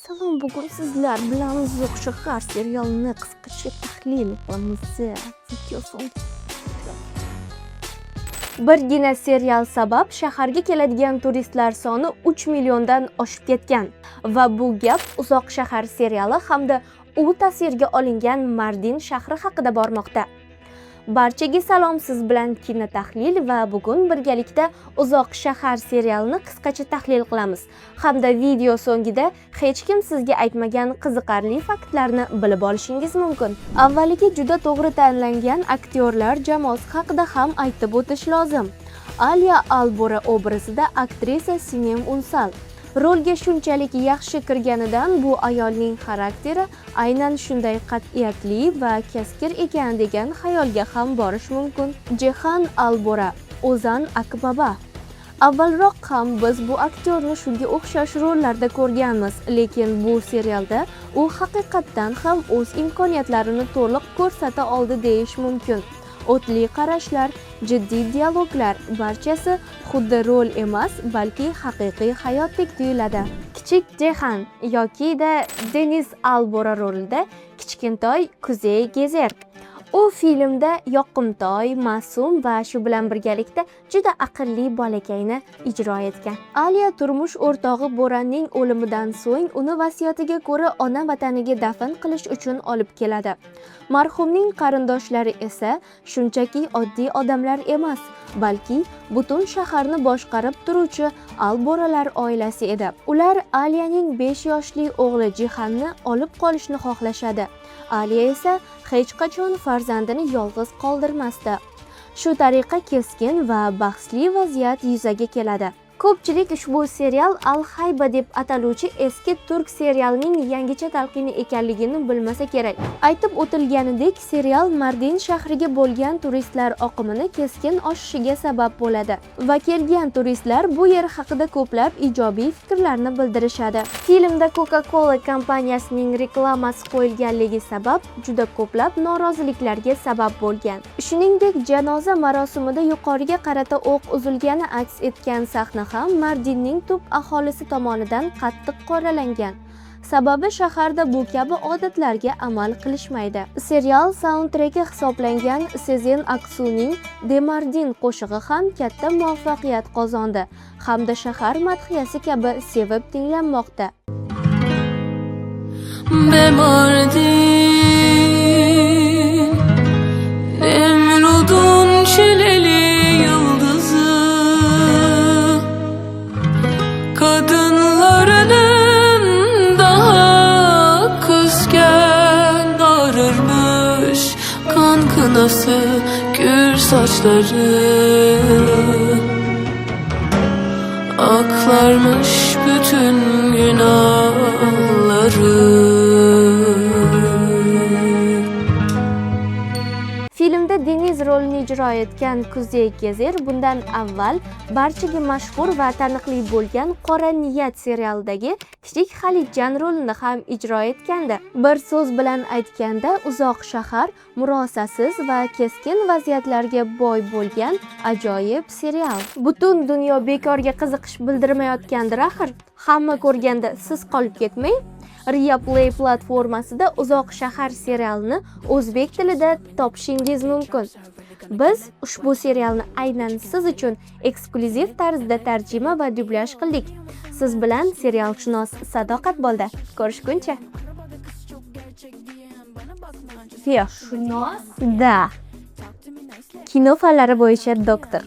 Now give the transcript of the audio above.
Salom, bugun sizlar bilan Uzoq shahar serialini qisqacha tahlil qilamiz. Video so'nggi. Birgina serial sabab shaharga keladigan turistlar soni 3 milliondan oshib ketgan va bu gap Uzoq shahar seriali hamda u tasvirga olingan Mardin shahri haqida bormoqda. Barchaga salom, siz bilan kino tahlil va bugun birgalikda Uzoq shahar serialini qisqacha tahlil qilamiz. Hamda video so'ngida hech kim sizga aytmagan qiziqarli faktlarni bilib olishingiz mumkin. Avvaliga juda to'g'ri tanlangan aktyorlar jamoasi haqida ham aytib o'tish lozim. Alia Albora obrazida aktrisa Sinem Unsal rolga shunchalik yaxshi kirganidan bu ayolning xarakteri aynan shunday qat'iyatli va kaskir ekan degan xayolga ham borish mumkin. Jehan Albora, Ozan Akbaba. Avvalroq ham biz bu aktyorni shunga o'xshash rollarda ko'rganmiz, lekin bu serialda u haqiqatdan ham o'z imkoniyatlarini to'liq ko'rsata oldi deyish mumkin. O'tli qarashlar, jiddiy dialoglar, barchasi xuddi rol emas, balki haqiqiy hayotdek tuyuladi. Kichik Jehan yoki Deniz Albora rolida kichkintoy Kuzey Gezer. U filmda yoqimtoy, ma'sum va shu bilan birgalikda juda aqlli bolakayni ijro etgan. Alia turmush o'rtog'i Boranning o'limidan so'ng uni vasiyatiga ko'ra ona vataniga dafn qilish uchun olib keladi. Marhumning qarindoshlari esa shunchaki oddiy odamlar emas, balki butun shaharni boshqarib turuvchi Alboralar oilasi edi. Ular Aliyaning 5 yoshli o'g'li Jihanni olib qolishni xohlashadi. Aliya esa hech qachon farzandini yolg'iz qoldirmasdi. Shu tariqa keskin va bahsli vaziyat yuzaga keladi. Ko'pchilik ushbu serial Al-Hayba deb ataluvchi eski turk serialining yangicha talqini ekanligini bilmasa kerak. Aytib o'tilganidek, serial Mardin shahriga bo'lgan turistlar oqimini keskin oshishiga sabab bo'ladi va kelgan turistlar bu yer haqida ko'plab ijobiy fikrlarni bildirishadi. Filmda Coca-Cola kompaniyasining reklamasi qo'yilganligi sabab juda ko'plab noroziliklarga sabab bo'lgan. Shuningdek, janoza marosimida yuqoriga qarata o'q uzilgani aks etgan sahna ham Mardinning tub aholisi tomonidan qattiq qoralangan. Sababi shaharda bu kabi odatlarga amal qilishmaydi. Serial soundtreki hisoblangan Sezen Aksuning Demardin qo'shig'i ham katta muvaffaqiyat qozondi hamda shahar madhiyasi kabi sevib tinglanmoqda. Mardin, Nemrud'un çileli yıldızı, kadınlarının daha kızken ağrırmış kan kınası gür saçları, aklarmış bütün günahları. Filmda Deniz rolini ijro etgan Kuzey Gezer bundan avval barchaga mashhur va taniqli bo'lgan Qora niyat serialidagi kichik Xalidjon rolini ham ijro etgandi. Bir so'z bilan aytganda, Uzoq shahar murosasiz va keskin vaziyatlarga boy bo'lgan ajoyib serial. Butun dunyo bekorga qiziqish bildirmayotgandir axir. Hamma ko'rganda siz qolib ketmang. Ria Play platformasida Uzoq shahar serialini o'zbek tilida topishingiz mumkin. Biz ushbu serialni aynan siz uchun eksklyuziv tarzda tarjima va dublyaj qildik. Siz bilan serialshunos Sadoqat bo'ldi. Ko'rishguncha. Serialshunos? Da. Kino fanlari bo'yicha doktor.